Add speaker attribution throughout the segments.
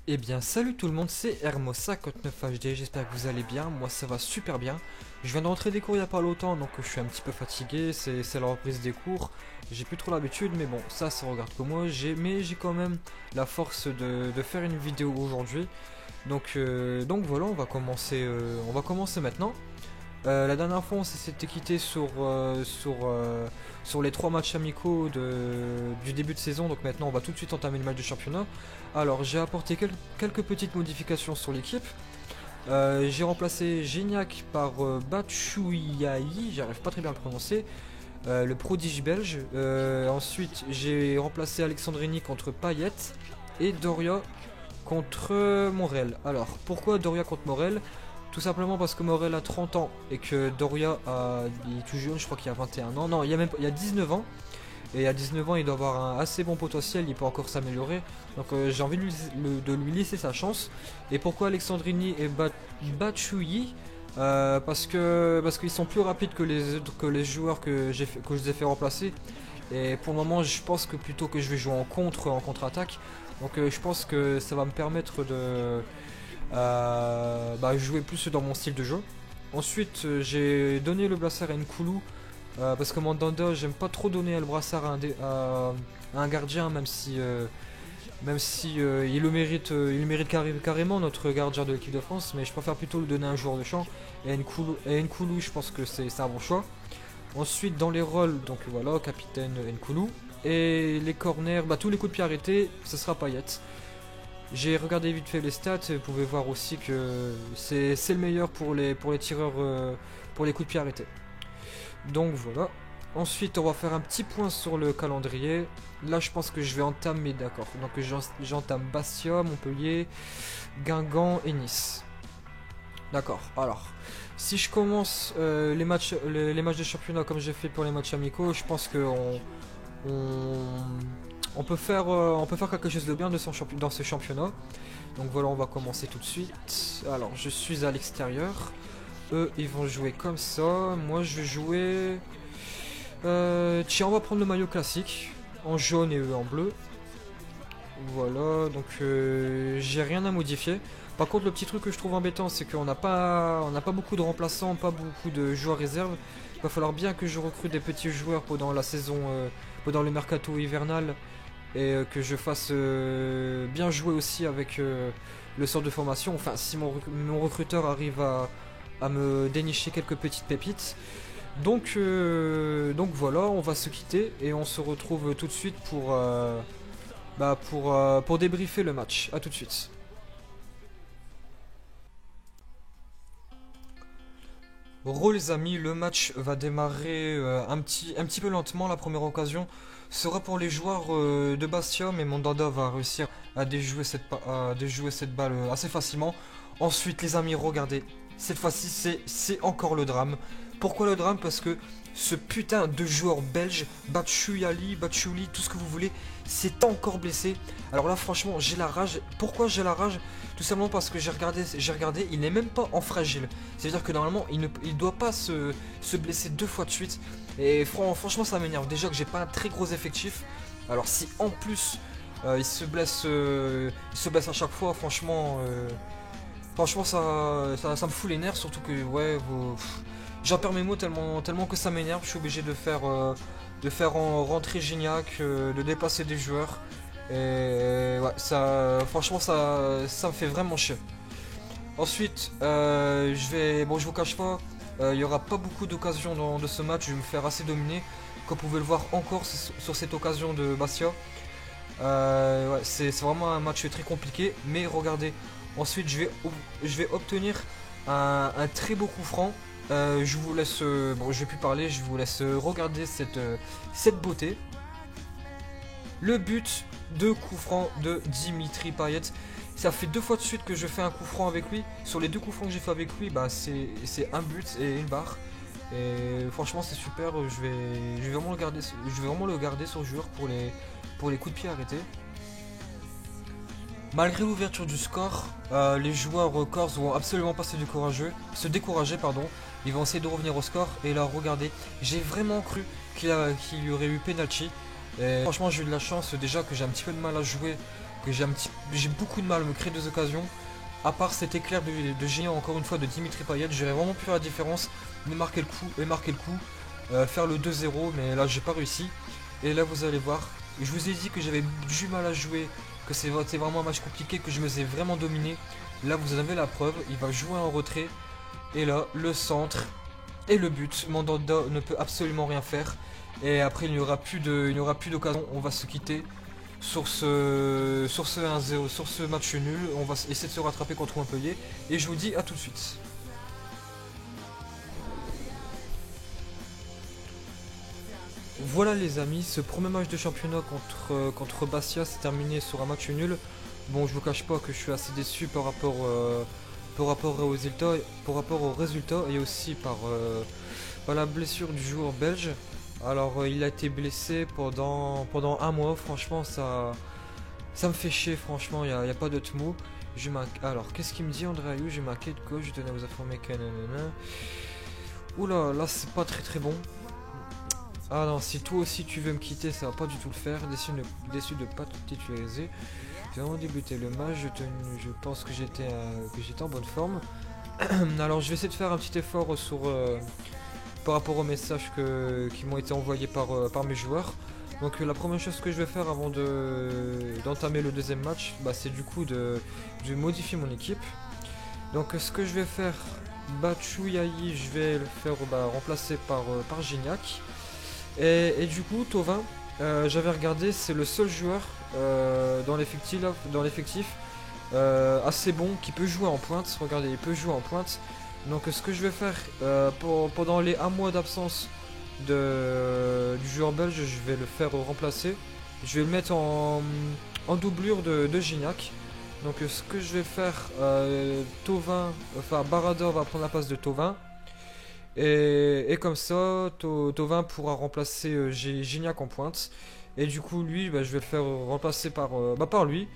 Speaker 1: Eh bien salut tout le monde, c'est Hermosa59HD, j'espère que vous allez bien, moi ça va super bien. Je viens de rentrer des cours il y a pas longtemps donc je suis un petit peu fatigué, c'est la reprise des cours. J'ai plus trop l'habitude mais bon ça regarde que moi, mais j'ai quand même la force de faire une vidéo aujourd'hui. Donc voilà, on va commencer maintenant. La dernière fois, on s'était quitté sur les trois matchs amicaux du début de saison. Donc maintenant, on va tout de suite entamer le match de championnat. Alors, j'ai apporté quelques petites modifications sur l'équipe. J'ai remplacé Gignac par Batshuayi, j'arrive pas très bien à le prononcer, le prodige belge. Ensuite, j'ai remplacé Alexandrini contre Payet et Doria contre Morel. Alors, pourquoi Doria contre Morel? Tout simplement parce que Morel a 30 ans et que il est tout jeune, je crois qu'il a 21 ans. Non, il y a 19 ans. Et à 19 ans, il doit avoir un assez bon potentiel, il peut encore s'améliorer. Donc j'ai envie de lui laisser sa chance. Et pourquoi Alexandrini et Batshuayi? Parce qu'ils sont plus rapides que les joueurs que je les ai fait remplacer. Et pour le moment, je pense que plutôt que je vais jouer en contre-attaque. Donc je pense que ça va me permettre de jouer plus dans mon style de jeu. Ensuite, j'ai donné le brassard à Nkoulou parce que Mandanda, j'aime pas trop donner le brassard à un gardien, même si il mérite carrément notre gardien de l'équipe de France, mais je préfère plutôt le donner à un joueur de champ. Et Nkoulou, je pense que c'est un bon choix. Ensuite, dans les rôles, donc voilà, capitaine Nkoulou. Et les corners, tous les coups de pied arrêtés, ce sera Payet. J'ai regardé vite fait les stats, vous pouvez voir aussi que c'est le meilleur pour les tireurs, pour les coups de pied arrêtés. Donc voilà. Ensuite, on va faire un petit point sur le calendrier. Là, je pense que je vais entamer, d'accord. Donc j'entame Bastia, Montpellier, Guingamp et Nice. D'accord. Alors, si je commence les matchs de championnat comme j'ai fait pour les matchs amicaux, je pense on, on peut faire quelque chose de bien dans ce championnat. Donc voilà, on va commencer tout de suite. Alors, je suis à l'extérieur. Eux, ils vont jouer comme ça. Moi, je vais jouer... tiens, on va prendre le maillot classique. En jaune et eux en bleu. Voilà, donc j'ai rien à modifier. Par contre, le petit truc que je trouve embêtant, c'est on n'a pas beaucoup de remplaçants, pas beaucoup de joueurs réserves. Il va falloir bien que je recrute des petits joueurs pendant la saison, pendant le mercato hivernal. Et que je fasse bien jouer aussi avec le sort de formation. Enfin, si mon recruteur arrive à me dénicher quelques petites pépites. Donc voilà, on va se quitter et on se retrouve tout de suite pour débriefer le match. A tout de suite. Re les amis, le match va démarrer un petit peu lentement. La première occasion sera pour les joueurs de Bastia, mais Mandanda va réussir à déjouer cette balle assez facilement. Ensuite les amis, regardez, cette fois-ci c'est encore le drame. Pourquoi le drame? Parce que ce putain de joueur belge, Batshuayi, tout ce que vous voulez, c'est encore blessé. Alors là franchement j'ai la rage. Pourquoi j'ai la rage? Tout simplement parce que j'ai regardé, il n'est même pas en fragile. C'est-à-dire que normalement il doit pas se blesser deux fois de suite. Et franchement ça m'énerve. Déjà que j'ai pas un très gros effectif. Alors si en plus il se blesse à chaque fois, franchement ça me fout les nerfs. Surtout que ouais, j'en perds mes mots tellement que ça m'énerve. Je suis obligé de faire rentrer Gignac, de déplacer des joueurs. Et ouais, franchement, ça me fait vraiment chier. Ensuite, je vous cache pas, il y aura pas beaucoup d'occasions de ce match. Je vais me faire assez dominer. Comme vous pouvez le voir encore sur cette occasion de Bastia. Ouais, c'est vraiment un match très compliqué. Mais regardez, ensuite, je vais obtenir un très beau coup franc. Je vous laisse, bon, je vais plus parler. Je vous laisse regarder cette beauté. Le but de coup franc de Dimitri Payet. Ça fait deux fois de suite que je fais un coup franc avec lui. Sur les deux coups francs que j'ai fait avec lui, c'est un but et une barre. Et franchement c'est super. Je vais vraiment le garder ce joueur pour les coups de pied arrêtés. Malgré l'ouverture du score, les joueurs corses vont absolument pas se décourager, pardon. Ils vont essayer de revenir au score. Et là, regardez, j'ai vraiment cru qu'il y aurait eu penalty. Et franchement, j'ai eu de la chance déjà que j'ai un petit peu de mal à jouer que j'ai beaucoup de mal à me créer des occasions. À part cet éclair de géant encore une fois de Dimitri Payet, j'aurais vraiment pu faire la différence, marquer le coup, faire le 2-0, mais là j'ai pas réussi. Et là vous allez voir, je vous ai dit que j'avais du mal à jouer, que c'était vraiment un match compliqué, que je me faisais vraiment dominer. Là vous en avez la preuve, il va jouer en retrait. Et là, le centre et le but. Mandanda ne peut absolument rien faire. Et après il n'y aura plus d'occasion, on va se quitter. Sur ce 1-0, sur ce match nul, on va essayer de se rattraper contre Montpellier. Et je vous dis à tout de suite. Voilà les amis, ce premier match de championnat contre Bastia s'est terminé sur un match nul. Bon, je vous cache pas que je suis assez déçu par rapport au résultat et aussi par la blessure du joueur belge. Alors il a été blessé pendant un mois, franchement ça me fait chier, franchement, il n'y a pas d'autre mot. Alors qu'est-ce qu'il me dit André Ayou? J'ai marqué de gauche, je tenais à vous informer que nanana. Oula, là c'est pas très bon. Ah non, si toi aussi tu veux me quitter, ça va pas du tout le faire. Déçu de pas te titulariser. J'ai vraiment débuté le match, je pense que j'étais en bonne forme. Alors je vais essayer de faire un petit effort par rapport aux messages qui m'ont été envoyés par mes joueurs. Donc la première chose que je vais faire avant d'entamer le deuxième match, c'est du coup de modifier mon équipe. Donc ce que je vais faire, Batshuayi, je vais le faire remplacer par Gignac. Et du coup, Thauvin, j'avais regardé, c'est le seul joueur dans l'effectif assez bon qui peut jouer en pointe. Regardez, il peut jouer en pointe. Donc ce que je vais faire pendant les 1 mois d'absence du joueur belge, je vais le faire remplacer. Je vais le mettre en doublure de Gignac. Donc ce que je vais faire, Barada va prendre la place de Thauvin. Et comme ça, Thauvin pourra remplacer Gignac en pointe. Et du coup, lui, je vais le faire remplacer par lui.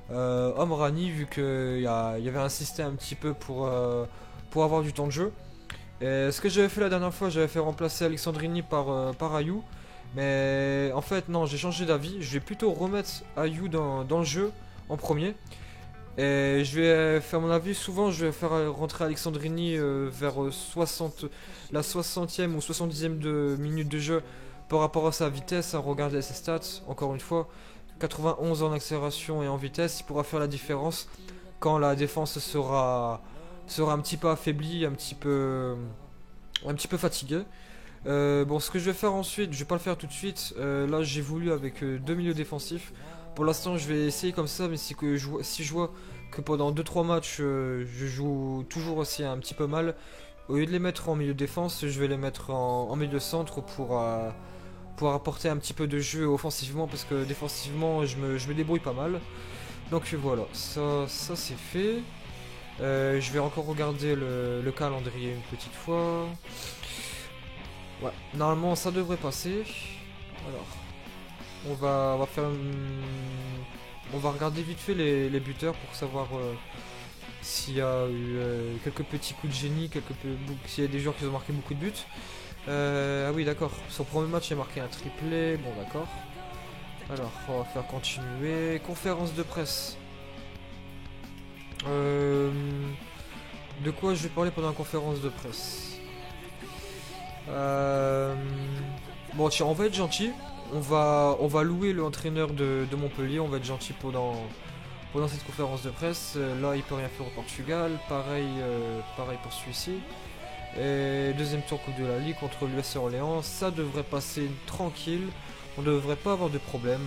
Speaker 1: Omrani, vu qu'il y avait insisté un petit peu pour avoir du temps de jeu. Et ce que j'avais fait la dernière fois, j'avais fait remplacer Alexandrini par Ayou. Mais en fait, non, j'ai changé d'avis. Je vais plutôt remettre Ayou dans le jeu en premier. Et je vais faire mon avis, souvent je vais faire rentrer Alexandrini vers la 60e ou 70e minute de jeu par rapport à sa vitesse, à regarder ses stats, encore une fois, 91 en accélération et en vitesse, il pourra faire la différence quand la défense sera un petit peu affaiblie, un petit peu fatiguée. Bon, ce que je vais faire ensuite, je vais pas le faire tout de suite, là j'ai voulu avec 2 milieux défensifs. Pour l'instant je vais essayer comme ça, mais si je vois que pendant 2-3 matchs je joue toujours aussi un petit peu mal, au lieu de les mettre en milieu de défense, je vais les mettre en milieu de centre pour apporter un petit peu de jeu offensivement, parce que défensivement je me débrouille pas mal. Donc voilà, ça c'est fait. Je vais encore regarder le calendrier une petite fois. Ouais, normalement ça devrait passer. Alors, on va regarder vite fait les buteurs pour savoir s'il y a eu quelques petits coups de génie, s'il y a des joueurs qui ont marqué beaucoup de buts. Ah oui, d'accord. Son premier match, il a marqué un triplé. Bon, d'accord. Alors, on va faire continuer. Conférence de presse. De quoi je vais parler pendant la conférence de presse? Bon, tiens, on va être gentil. On va louer l'entraîneur de Montpellier. On va être gentil pendant cette conférence de presse. Là, il peut rien faire au Portugal. Pareil pour celui-ci. Et deuxième tour Coupe de la Ligue contre l'US Orléans. Ça devrait passer tranquille. On ne devrait pas avoir de problème.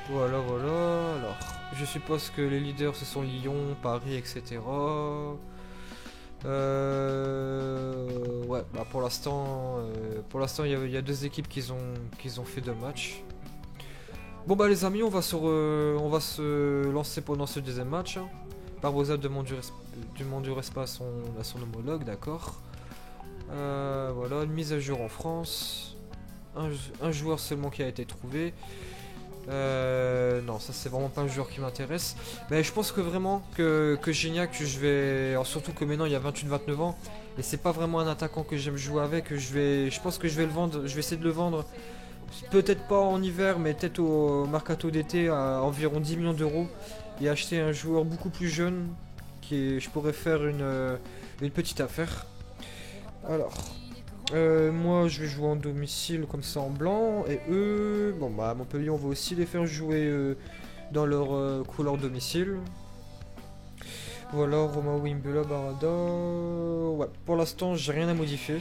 Speaker 1: Voilà. Alors, je suppose que les leaders ce sont Lyon, Paris, etc. Ouais, pour l'instant, il y a 2 équipes qui ont fait 2 matchs. Bon les amis, on va se lancer pendant ce deuxième match. Barbosa demande du respect à son homologue, d'accord. Voilà, une mise à jour en France. Un joueur seulement qui a été trouvé. Non, ça c'est vraiment pas un joueur qui m'intéresse. Mais je pense que vraiment que Gignac, surtout que maintenant il y a 28-29 ans, et c'est pas vraiment un attaquant que j'aime jouer avec. Je pense que je vais le vendre, je vais essayer de le vendre peut-être pas en hiver, mais peut-être au mercato d'été à environ 10 millions d'euros et acheter un joueur beaucoup plus jeune je pourrais faire une petite affaire. Alors, moi je vais jouer en domicile comme ça en blanc et eux, bon bah à Montpellier on va aussi les faire jouer dans leur couleur domicile. Voilà, Roma, Wimbula, Barada. Ouais, pour l'instant j'ai rien à modifier.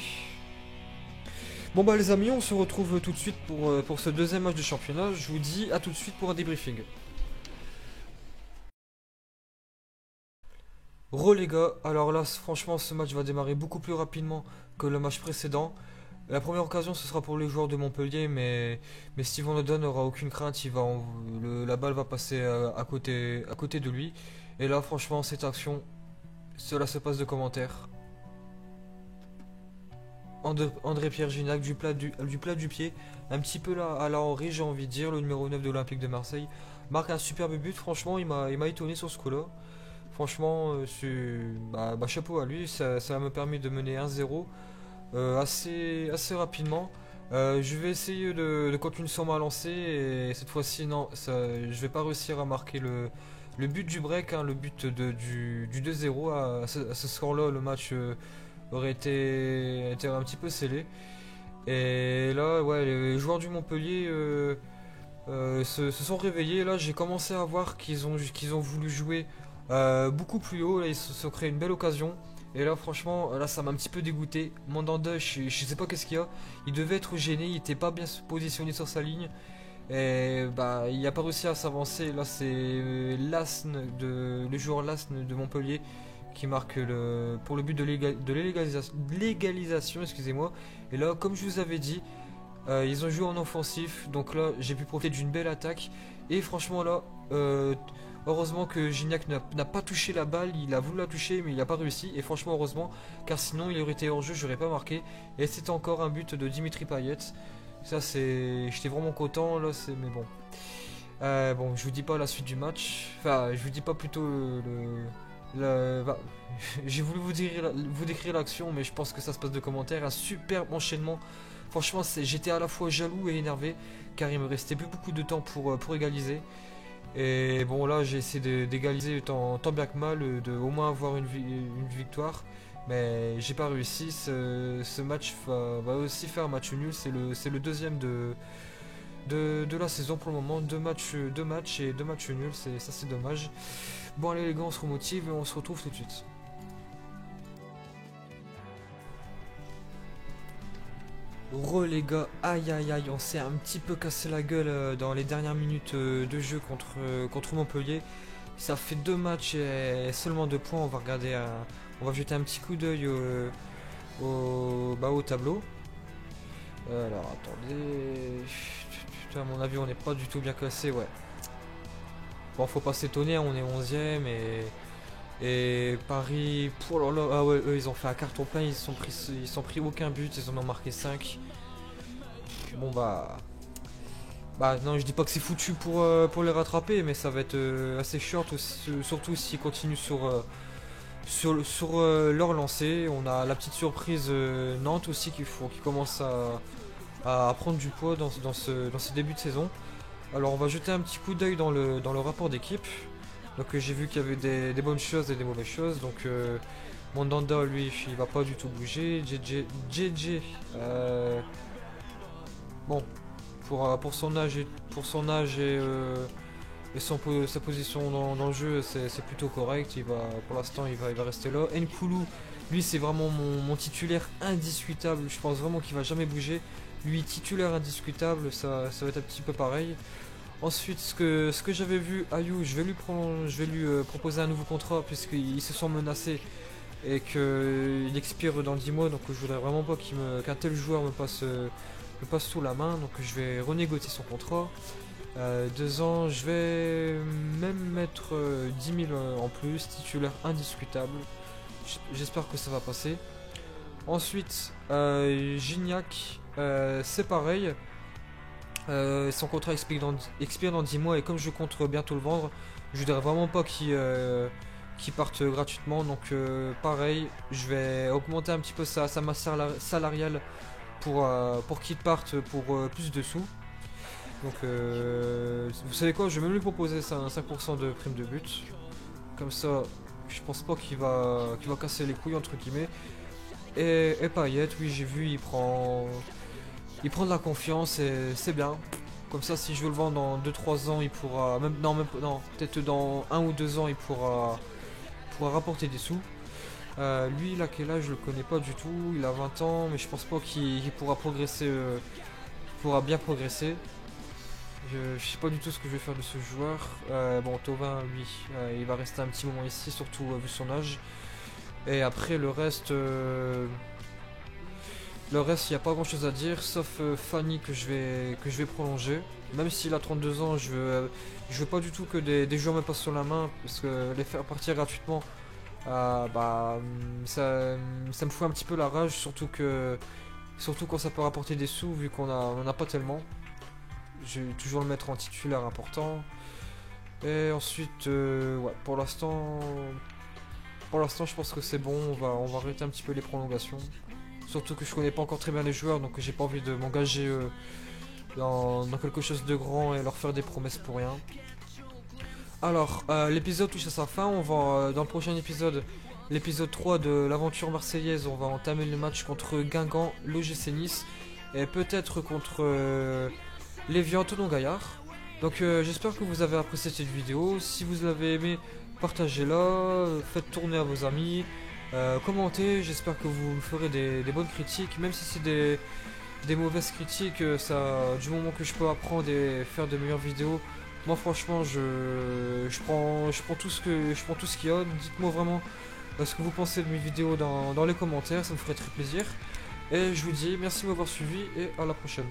Speaker 1: Bon bah les amis, on se retrouve tout de suite pour ce deuxième match de championnat. Je vous dis à tout de suite pour un débriefing. Les gars, alors là franchement ce match va démarrer beaucoup plus rapidement que le match précédent. La première occasion ce sera pour les joueurs de Montpellier mais Steven Odon n'aura aucune crainte, la balle va passer à côté de lui. Et là franchement cette action, cela se passe de commentaires. André-Pierre Gignac du plat du pied, un petit peu là à la Henry j'ai envie de dire, le numéro 9 de l'Olympique de Marseille, marque un superbe but, franchement il m'a étonné sur ce coup-là. Franchement, chapeau à lui, ça m'a permis de mener 1-0 assez rapidement. Je vais essayer de continuer sur ma lancée et cette fois-ci, non, je vais pas réussir à marquer le but du break, hein, le but du 2-0. À ce score-là, le match aurait été un petit peu scellé. Et là, ouais, les joueurs du Montpellier se sont réveillés. Là, j'ai commencé à voir qu'ils ont voulu jouer beaucoup plus haut. Là, ils se sont créés une belle occasion. Et là, franchement, là, ça m'a un petit peu dégoûté. Mandanda, je sais pas qu'est-ce qu'il y a. Il devait être gêné, il était pas bien positionné sur sa ligne. Et bah, il a pas réussi à s'avancer. Là, c'est le joueur Lasne de Montpellier qui marque pour le but de l'égalisation, excusez-moi. Et là, comme je vous avais dit, ils ont joué en offensif. Donc là, j'ai pu profiter d'une belle attaque. Et franchement, là, heureusement que Gignac n'a pas touché la balle, il a voulu la toucher mais il n'a pas réussi et franchement heureusement car sinon il aurait été hors jeu, j'aurais pas marqué et c'est encore un but de Dimitri Payet. Ça j'étais vraiment content là, mais bon. Bon, je vous dis pas la suite du match, enfin je vous dis pas plutôt j'ai voulu vous décrire l'action mais je pense que ça se passe de commentaires, un superbe enchaînement. Franchement j'étais à la fois jaloux et énervé car il me restait plus beaucoup de temps pour égaliser. Et bon là j'ai essayé d'égaliser tant bien que mal, de au moins avoir une victoire. Mais j'ai pas réussi, ce match va aussi faire un match nul, c'est le deuxième de la saison pour le moment, deux matchs et deux matchs nuls, c'est dommage. Bon allez les gars, on se remotive et on se retrouve tout de suite. Les gars, aïe aïe aïe, on s'est un petit peu cassé la gueule dans les dernières minutes de jeu contre Montpellier. Ça fait deux matchs et seulement 2 points. On va jeter un petit coup d'œil au tableau. Alors attendez, putain, à mon avis on n'est pas du tout bien classé, ouais. Bon, faut pas s'étonner, on est 11ème et Paris, pour leur ah ouais, eux ils ont fait un carton plein, ils sont pris aucun but, ils en ont marqué 5. Bon bah non, je dis pas que c'est foutu pour les rattraper, mais ça va être assez short, surtout s'ils continuent sur leur lancée. On a la petite surprise Nantes aussi qui commence à prendre du poids dans ce début de saison. Alors on va jeter un petit coup d'œil dans le rapport d'équipe. Donc j'ai vu qu'il y avait des bonnes choses et des mauvaises choses. Donc Mandanda lui il va pas du tout bouger. JJ bon pour son âge et sa position dans le jeu c'est plutôt correct. Pour l'instant il va rester là. Nkoulou lui c'est vraiment mon titulaire indiscutable. Je pense vraiment qu'il va jamais bouger. Lui titulaire indiscutable, ça va être un petit peu pareil. Ensuite, ce que j'avais vu, Ayou, je vais lui proposer un nouveau contrat puisqu'ils se sont menacés et qu'il expire dans 10 mois. Donc je voudrais vraiment pas qu'un tel joueur me passe sous la main. Donc je vais renégocier son contrat. 2 ans, je vais même mettre 10 000 en plus, titulaire indiscutable. J'espère que ça va passer. Ensuite, Gignac, c'est pareil. Son contrat expire dans 10 mois et comme je compte bientôt le vendre, je voudrais vraiment pas qu'il parte gratuitement. Donc pareil, je vais augmenter un petit peu sa masse salariale pour qu'ils partent pour plus de sous. Donc vous savez quoi, je vais même lui proposer ça, un 5% de prime de but. Comme ça, je pense pas qu'il va casser les couilles entre guillemets. Et Payet, oui j'ai vu, il prend de la confiance et c'est bien. Comme ça, si je veux le vendre dans 2-3 ans, il pourra, non, peut-être dans 1 ou 2 ans, pourra rapporter des sous. Lui, il a quel âge, je le connais pas du tout. Il a 20 ans, mais je pense pas qu'il pourra progresser, pourra bien progresser. Je sais pas du tout ce que je vais faire de ce joueur. Bon, Thauvin, lui, il va rester un petit moment ici, surtout vu son âge. Et après, le reste, il n'y a pas grand chose à dire, sauf Fanny que je vais prolonger. Même s'il a 32 ans, je veux pas du tout que des joueurs me passent sur la main, parce que les faire partir gratuitement, ça me fout un petit peu la rage, surtout quand ça peut rapporter des sous, vu on a pas tellement. Je vais toujours le mettre en titulaire important. Et ensuite, ouais, pour l'instant, je pense que c'est bon, on va arrêter un petit peu les prolongations. Surtout que je connais pas encore très bien les joueurs, donc j'ai pas envie de m'engager dans quelque chose de grand et leur faire des promesses pour rien. Alors, l'épisode touche à sa fin. On va, dans le prochain épisode, l'épisode 3 de l'aventure marseillaise, on va entamer le match contre Guingamp, l'OGC Nice, et peut-être contre l'Évian Thonon-Gaillard. Donc j'espère que vous avez apprécié cette vidéo. Si vous l'avez aimé, partagez-la, faites tourner à vos amis. Commentez, j'espère que vous me ferez des bonnes critiques, même si c'est des mauvaises critiques, du moment que je peux apprendre et faire de meilleures vidéos, moi franchement je prends tout ce qu'il y a. Dites-moi vraiment ce que vous pensez de mes vidéos dans les commentaires, ça me ferait très plaisir. Et je vous dis merci de m'avoir suivi et à la prochaine.